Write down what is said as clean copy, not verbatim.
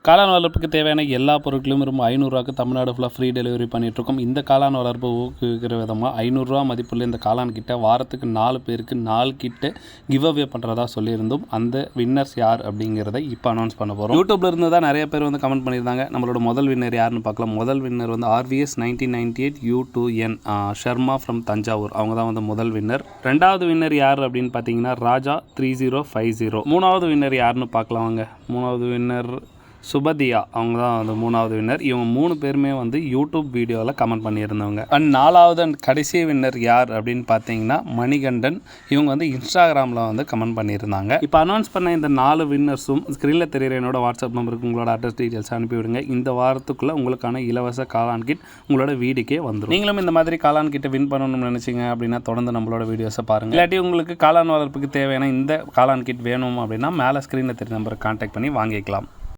காளான் வளர்ப்புக்கு தேவையான எல்லா பொருட்களும் ரொம்ப ரூ. 500க்கு தமிழ்நாடு ஃபுல்லாக ஃப்ரீ டெலிவரி பண்ணிகிட்ருக்கோம். இந்த காளான் வளர்ப்பு ஊக்குவிக்கிற விதமாக ரூ. 500 மதிப்புள்ள இந்த காளான் கிட்ட வாரத்துக்கு 4 பேருக்கு 4 கிட்ட கிவ் அவே பண்ணுறதா சொல்லியிருந்தோம். அந்த வின்னர்ஸ் யார் அப்படிங்கிறத இப்போ அனௌன்ஸ் பண்ண போகிறோம். யூடியூப்ல இருந்து தான் நிறைய பேர் வந்து கமெண்ட் பண்ணியிருந்தாங்க. நம்மளோட முதல் வின்னர் யாருன்னு பார்க்கலாம். முதல் வின்னர் வந்து RVS 1998 U2N Sharma from Thanjavur. அவங்க தான் வந்து முதல் வின்னர். ரெண்டாவது வின்னர் யார் அப்படின்னு பார்த்தீங்கன்னா ராஜா 3050. மூணாவது வின்னர் யாருன்னு பார்க்கலாம் வாங்க. மூணாவது வின்னர் சுபதியா, அவங்க தான் வந்து மூணாவது வின்னர். இவங்க 3 பேருமே வந்து யூடியூப் வீடியோவில் கமெண்ட் பண்ணியிருந்தவங்க. அண்ட் நாலாவது அண்ட் கடைசி வின்னர் யார் அப்படின்னு பார்த்தீங்கன்னா மணிகண்டன். இவங்க வந்து இன்ஸ்டாகிராமில் வந்து கமெண்ட் பண்ணியிருந்தாங்க. இப்போ அனௌன்ஸ் பண்ண இந்த 4 வின்னர்ஸும் ஸ்க்ரீனில் தெரிகிற என்னோட வாட்ஸ்அப் நம்பருக்கு உங்களோட அட்ரஸ் டீட்டெயில்ஸ் அனுப்பிவிடுங்க. இந்த வாரத்துக்குள்ளே உங்களுக்கான இலவச காளான் கிட் உங்களோட வீடுக்கே வந்துடும். நீங்களும் இந்த மாதிரி காளான் கிட்ட வின் பண்ணணும்னு நினச்சிங்க அப்படின்னா தொடர்ந்து நம்மளோட வீடியோஸை பாருங்கள். இல்லாட்டி உங்களுக்கு காளான் வளர்ப்புக்கு தேவையான இந்த காளான் கிட் வேணும் அப்படின்னா மேலே ஸ்க்ரீனில் தெரிஞ்ச நம்பருக்கு கான்டாக்ட் பண்ணி வாங்கிக்கலாம்.